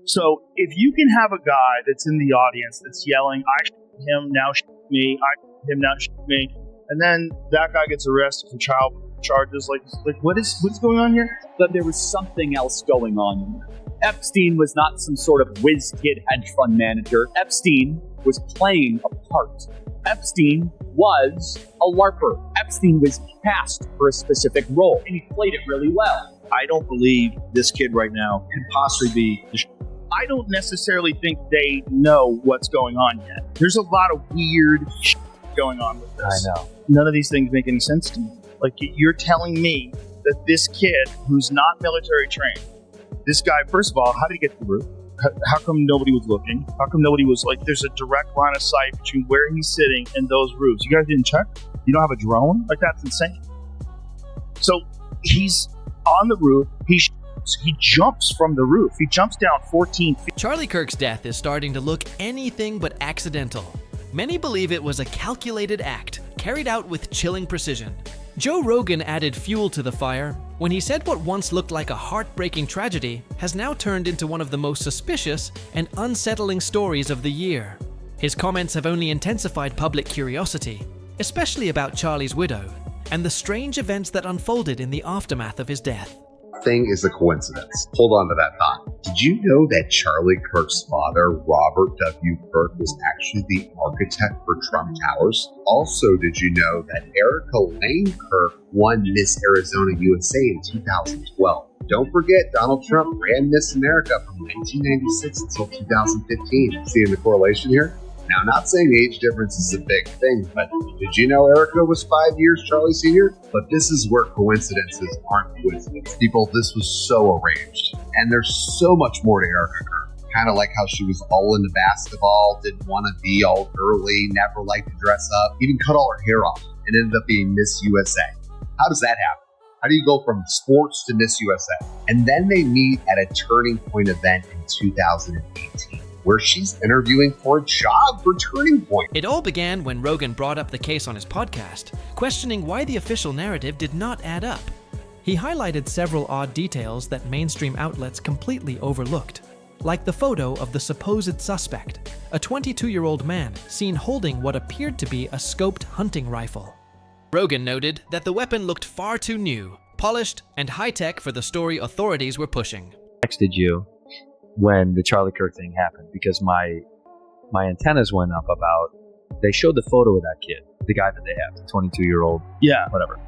So if you can have a guy that's in the audience that's yelling, I shoot him, now shoot me, I shoot him, now shoot me, and then that guy gets arrested for child charges, like what's going on here? But there was something else going on. Epstein was not some sort of whiz kid hedge fund manager. Epstein was playing a part. Epstein was a LARPer. Epstein was cast for a specific role, and he played it really well. I don't believe this kid right now can possibly be. I don't necessarily think they know what's going on yet. There's a lot of weird shit going on with this. I know. None of these things make any sense to me. Like, you're telling me that this kid who's not military trained, this guy, first of all, how did he get to the roof? How come nobody was looking? How come nobody was like, there's a direct line of sight between where he's sitting and those roofs? You guys didn't check? You don't have a drone? Like, that's insane. So he's on the roof. He jumps from the roof. He jumps down 14 feet. Charlie Kirk's death is starting to look anything but accidental. Many believe it was a calculated act, carried out with chilling precision. Joe Rogan added fuel to the fire when he said what once looked like a heartbreaking tragedy has now turned into one of the most suspicious and unsettling stories of the year. His comments have only intensified public curiosity, especially about Charlie's widow, and the strange events that unfolded in the aftermath of his death. Thing is a coincidence. Hold on to that thought. Did you know that Charlie Kirk's father, Robert W. Kirk, was actually the architect for Trump Towers? Also, did you know that Erica Lane Kirk won Miss Arizona USA in 2012? Don't forget, Donald Trump ran Miss America from 1996 until 2015. Seeing the correlation here? Now, I'm not saying age difference is a big thing, but did you know Erica was 5 years Charlie Sr.? But this is where coincidences aren't coincidences. People, this was so arranged. And there's so much more to Erica Kirk. Kind of like how she was all into basketball, didn't want to be all girly, never liked to dress up, even cut all her hair off, and ended up being Miss USA. How does that happen? How do you go from sports to Miss USA? And then they meet at a turning point event in 2018. Where she's interviewing for a job for Turning Point. It all began when Rogan brought up the case on his podcast, questioning why the official narrative did not add up. He highlighted several odd details that mainstream outlets completely overlooked, like the photo of the supposed suspect, a 22-year-old man seen holding what appeared to be a scoped hunting rifle. Rogan noted that the weapon looked far too new, polished, and high-tech for the story authorities were pushing. Texted you when the Charlie Kirk thing happened because my antennas went up about, they showed the photo of that kid, the guy that they have, the 22-year-old, yeah, whatever.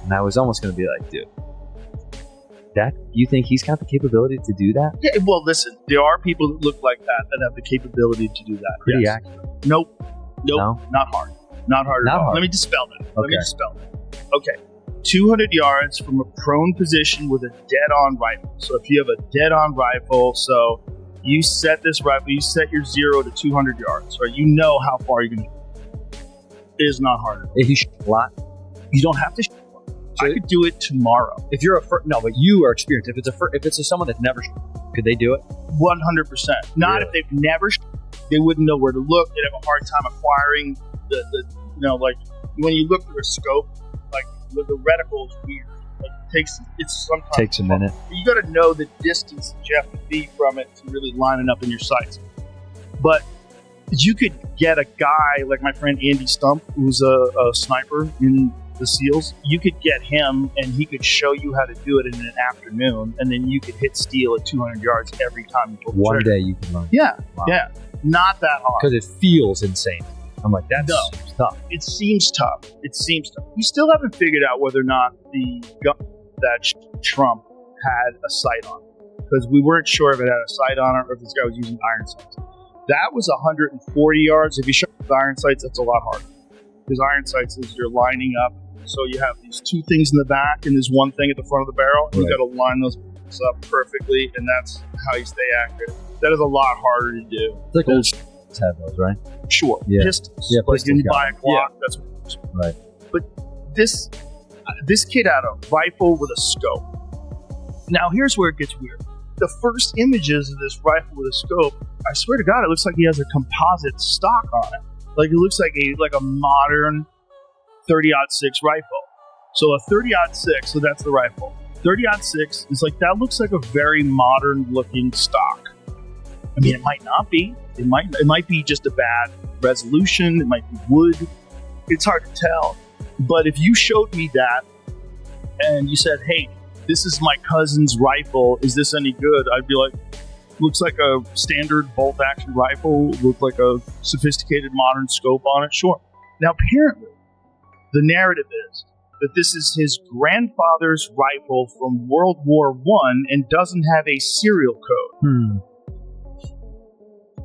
And I was almost going to be like, dude, that, you think he's got the capability to do that? Yeah, well, listen, there are people that look like that have the capability to do that. Pretty yes. accurate. Nope, No? not hard. Not hard at all. Hard. Let me dispel that. Okay. Okay. 200 yards from a prone position with a dead-on rifle. So if you have a dead-on rifle, so you set this rifle, you set your 0 to 200 yards, right? You know how far you're going to shoot. It is not hard. If you shoot a lot? You don't have to shoot a lot. I could do it tomorrow. If you're no, but you are experienced. If it's someone that's never shot, could they do it? 100%. Not Really? if they've never shot. They wouldn't know where to look. They'd have a hard time acquiring the like when you look through a scope, like the reticle is weird. Like it's sometimes Takes a minute. You got to know the distance that you have to be from it to really line it up in your sights. But you could get a guy like my friend Andy Stump, who's a sniper in the SEALs. You could get him, and he could show you how to do it in an afternoon, and then you could hit steel at 200 yards every time you pull the One trigger. day you can learn. Yeah, Wow. yeah, not that hard. Because it feels insane. I'm like, that's No. tough. It seems tough. We still haven't figured out whether or not the gun that Trump had a sight on it, because we weren't sure if it had a sight on it or if this guy was using iron sights. That was 140 yards. If you shot with iron sights, that's a lot harder, because iron sights is you're lining up. So you have these two things in the back and there's one thing at the front of the barrel. And Right. you got to line those up perfectly, and that's how you stay accurate. That is a lot harder to do. It's like old have those, right? Sure. Yeah. Pistols. Yeah, Like pistols you got buy a it. Glock. Yeah. That's what. Right. But this kid had a rifle with a scope. Now here's where it gets weird. The first images of this rifle with a scope, I swear to God, it looks like he has a composite stock on it. Like it looks like a modern 30-06 rifle. So a 30-06, so that's the rifle. 30-06 is like, that looks like a very modern looking stock. I mean, it might not be. It might be just a bad resolution. It might be wood. It's hard to tell. But if you showed me that and you said, hey, this is my cousin's rifle, is this any good? I'd be like, looks like a standard bolt-action rifle, look like a sophisticated modern scope on it, sure. Now, apparently, the narrative is that this is his grandfather's rifle from World War I and doesn't have a serial code.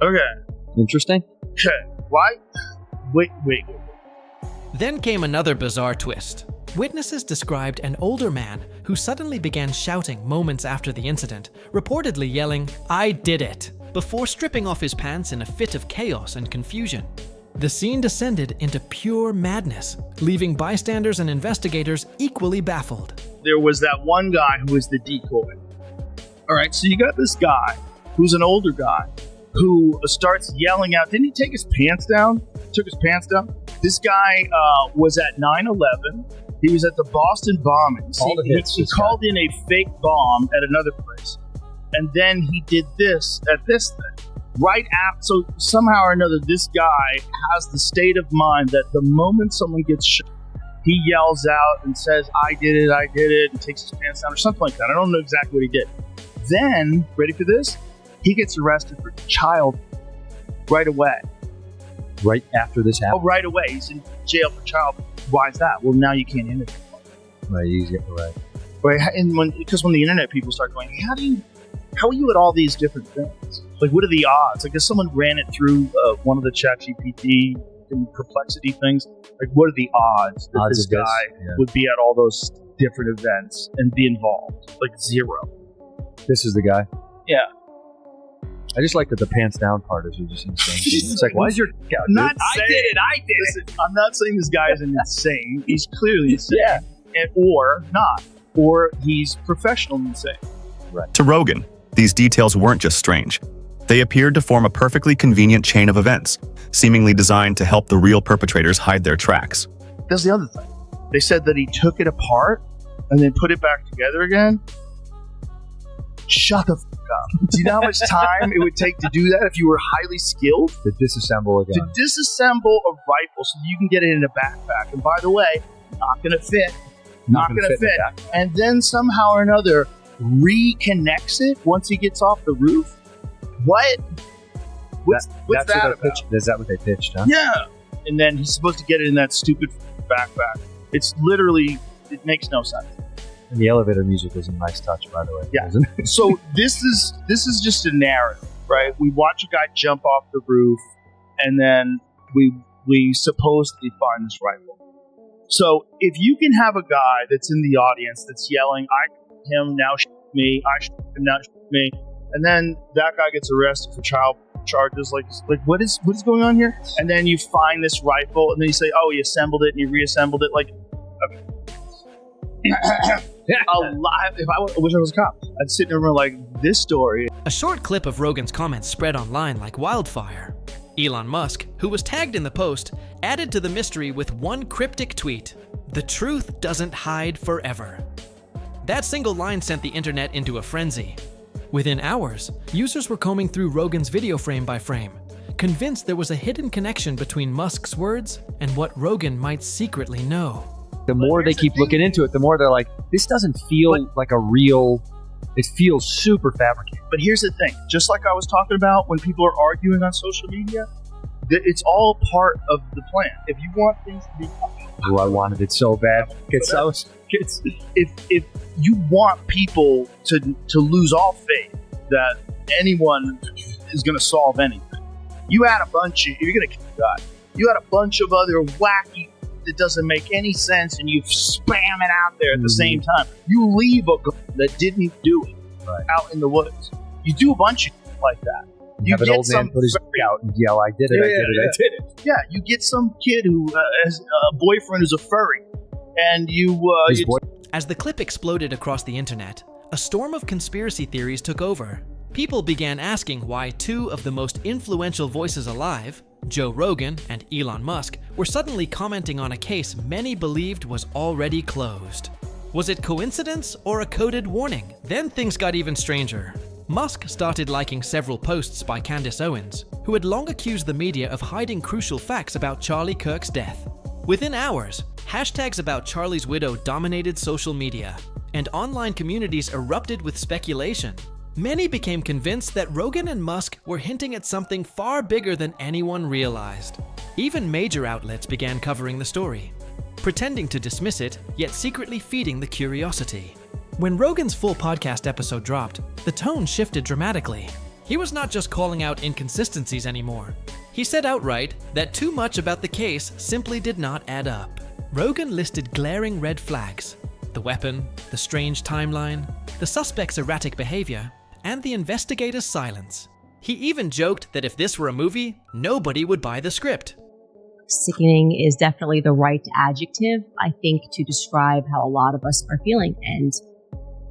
Okay. Interesting. Okay. Why? Wait. Then came another bizarre twist. Witnesses described an older man who suddenly began shouting moments after the incident, reportedly yelling, "I did it," before stripping off his pants in a fit of chaos and confusion. The scene descended into pure madness, leaving bystanders and investigators equally baffled. There was that one guy who was the decoy. All right, so you got this guy who's an older guy who starts yelling out. Didn't he take his pants down? Took his pants down? This guy was at 9/11. He was at the Boston bombings. He called in a fake bomb at another place. And then he did this at this thing. Right after, so somehow or another, this guy has the state of mind that the moment someone gets shot, he yells out and says, I did it, and takes his pants down or something like that. I don't know exactly what he did. Then, ready for this? He gets arrested for child right away. Right after this happened? Oh, right away. He's in jail for child. Why is that? Well, now you can't interview him. Right, you get right. Right, and because when the internet people start going, hey, how are you at all these different things? Like, what are the odds? Like, if someone ran it through one of the ChatGPT and Perplexity things, like, what are the odds that this guy would be at all those different events and be involved? Like, zero. This is the guy? Yeah. I just like that the pants down part is just insane. It's like, why is your dick out? I did it. I'm not saying this guy is insane. He's clearly insane. Or not. Or he's professional insane. Right. To Rogan, these details weren't just strange. They appeared to form a perfectly convenient chain of events, seemingly designed to help the real perpetrators hide their tracks. That's the other thing. They said that he took it apart and then put it back together again. Shut the f*** up. Do you know how much time it would take to do that if you were highly skilled? To disassemble again. To disassemble a rifle so you can get it in a backpack. And by the way, not going to fit. Not going to fit. And then somehow or another reconnects it once he gets off the roof. What? What's that about? Is that what they pitched, huh? Yeah. And then he's supposed to get it in that stupid backpack. It's literally, it makes no sense. And the elevator music is a nice touch, by the way. Yeah. Isn't it? So this is just a narrative, right? We watch a guy jump off the roof, and then we supposedly find this rifle. So if you can have a guy that's in the audience that's yelling, I shot him, now shoot me, I shot him, now shoot me, and then that guy gets arrested for child charges, like what is going on here? And then you find this rifle, and then you say, oh, he assembled it and he reassembled it, like okay. If I wish I was a cop, I'd sit in a room like this story. A short clip of Rogan's comments spread online like wildfire. Elon Musk, who was tagged in the post, added to the mystery with one cryptic tweet: "The truth doesn't hide forever." That single line sent the internet into a frenzy. Within hours, users were combing through Rogan's video frame by frame, convinced there was a hidden connection between Musk's words and what Rogan might secretly know. The more they keep looking into it, the more they're like, this doesn't feel like a real, it feels super fabricated. But here's the thing, just like I was talking about when people are arguing on social media, it's all part of the plan. If you want things to be... Oh, I wanted it so bad. If you want people to lose all faith that anyone is going to solve anything, you add a bunch of... You're going to kill God. You add a bunch of other wacky... that doesn't make any sense, and you spam it out there at the same time. You leave a guy that didn't do it out in the woods. You do a bunch of like that. You have an old man put his dick out and yell, I did it, I did it. Yeah, you get some kid who has a boyfriend who's a furry, and As the clip exploded across the internet, a storm of conspiracy theories took over. People began asking why two of the most influential voices alive, Joe Rogan and Elon Musk, were suddenly commenting on a case many believed was already closed. Was it coincidence or a coded warning? Then things got even stranger. Musk started liking several posts by Candace Owens, who had long accused the media of hiding crucial facts about Charlie Kirk's death. Within hours, hashtags about Charlie's widow dominated social media, and online communities erupted with speculation. Many became convinced that Rogan and Musk were hinting at something far bigger than anyone realized. Even major outlets began covering the story, pretending to dismiss it, yet secretly feeding the curiosity. When Rogan's full podcast episode dropped, the tone shifted dramatically. He was not just calling out inconsistencies anymore. He said outright that too much about the case simply did not add up. Rogan listed glaring red flags: the weapon, the strange timeline, the suspect's erratic behavior, and the investigator's silence. He even joked that if this were a movie, nobody would buy the script. Sickening is definitely the right adjective, I think, to describe how a lot of us are feeling. And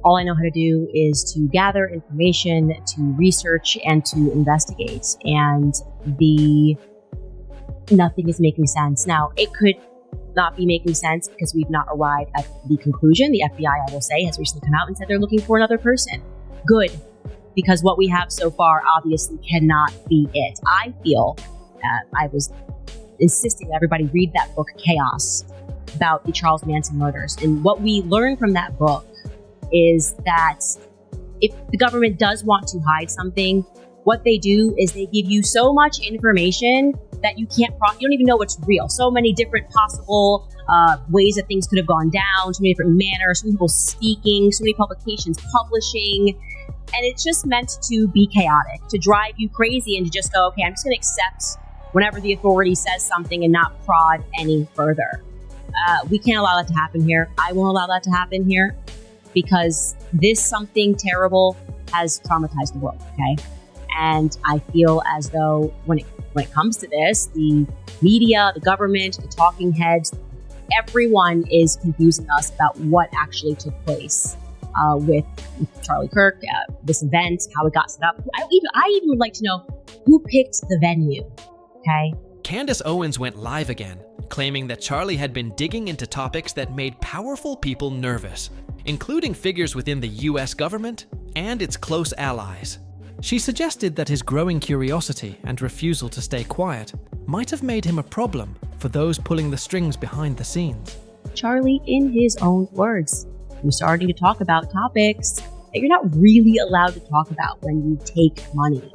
all I know how to do is to gather information, to research, and to investigate. And nothing is making sense. Now, it could not be making sense because we've not arrived at the conclusion. The FBI, I will say, has recently come out and said they're looking for another person. Good, because what we have so far obviously cannot be it. I feel, I was insisting that everybody read that book, Chaos, about the Charles Manson murders. And what we learn from that book is that if the government does want to hide something, what they do is they give you so much information that you don't even know what's real. So many different possible ways that things could have gone down, so many different manners, so many people speaking, so many publications publishing. And it's just meant to be chaotic, to drive you crazy and to just go, okay, I'm just going to accept whenever the authority says something and not prod any further. We can't allow that to happen here. I won't allow that to happen here because this something terrible has traumatized the world, okay? And I feel as though when it comes to this, the media, the government, the talking heads, everyone is confusing us about what actually took place with Charlie Kirk, this event, how it got set up. I even would like to know who picked the venue, okay? Candace Owens went live again, claiming that Charlie had been digging into topics that made powerful people nervous, including figures within the US government and its close allies. She suggested that his growing curiosity and refusal to stay quiet might have made him a problem for those pulling the strings behind the scenes. Charlie, in his own words, was starting to talk about topics that you're not really allowed to talk about when you take money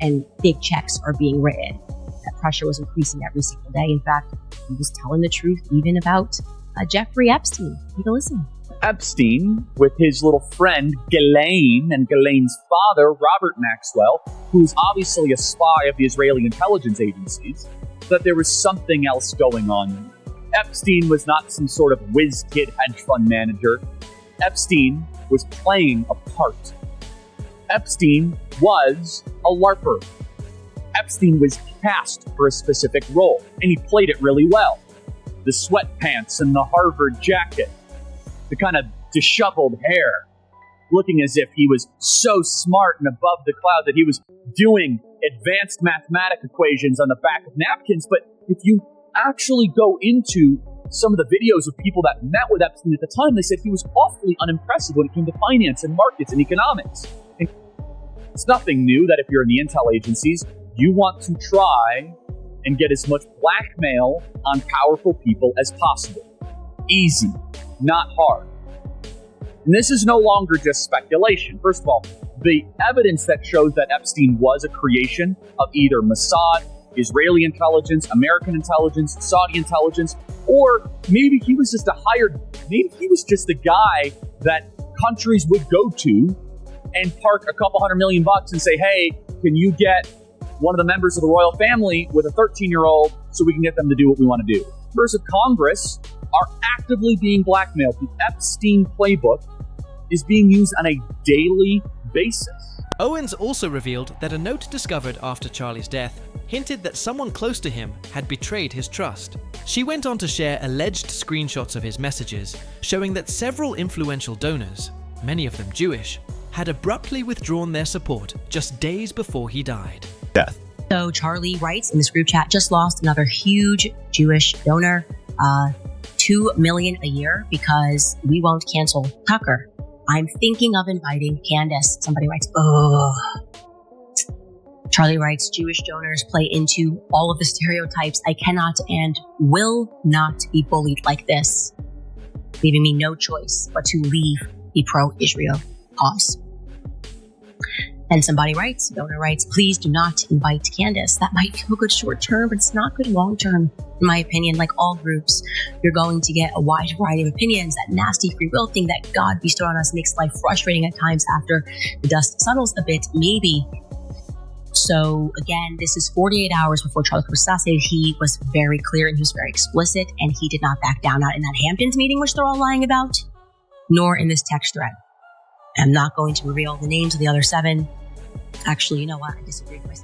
and big checks are being written. That pressure was increasing every single day. In fact, he was telling the truth even about Jeffrey Epstein. Take a listen. Epstein, with his little friend Ghislaine and Ghislaine's father, Robert Maxwell, who's obviously a spy of the Israeli intelligence agencies, that there was something else going on. Epstein was not some sort of whiz-kid hedge fund manager. Epstein was playing a part. Epstein was a LARPer. Epstein was cast for a specific role, and he played it really well. The sweatpants and the Harvard jacket, the kind of disheveled hair, looking as if he was so smart and above the cloud that he was doing advanced mathematic equations on the back of napkins. But if you actually go into some of the videos of people that met with Epstein at the time, they said he was awfully unimpressive when it came to finance and markets and economics. And it's nothing new that if you're in the intel agencies, you want to try and get as much blackmail on powerful people as possible. Easy, not hard. And this is no longer just speculation. First of all, the evidence that shows that Epstein was a creation of either Mossad, Israeli intelligence, American intelligence, Saudi intelligence, or maybe he was just maybe he was just a guy that countries would go to and park a couple $100 million and say, hey, can you get one of the members of the royal family with a 13-year-old so we can get them to do what we want to do? Members of Congress are actively being blackmailed. The Epstein playbook is being used on a daily basis. Owens also revealed that a note discovered after Charlie's death hinted that someone close to him had betrayed his trust. She went on to share alleged screenshots of his messages, showing that several influential donors, many of them Jewish, had abruptly withdrawn their support just days before he died. Death. So Charlie writes in this group chat, just lost another huge Jewish donor, $2 million a year because we won't cancel Tucker. I'm thinking of inviting Candace. Somebody writes, ugh. Charlie writes, Jewish donors play into all of the stereotypes. I cannot and will not be bullied like this, leaving me no choice but to leave the pro-Israel cause. And somebody writes, donor writes, please do not invite Candace. That might feel good short term, but it's not good long term, in my opinion. Like all groups, you're going to get a wide variety of opinions. That nasty free will thing that God bestowed on us makes life frustrating at times after the dust settles a bit, maybe. So again, this is 48 hours before Charlie Kirk was assassinated. He was very clear and he was very explicit, and he did not back down, not in that Hamptons meeting, which they're all lying about, nor in this text thread. I'm not going to reveal the names of the other 7. Actually, you know what? I disagree with myself.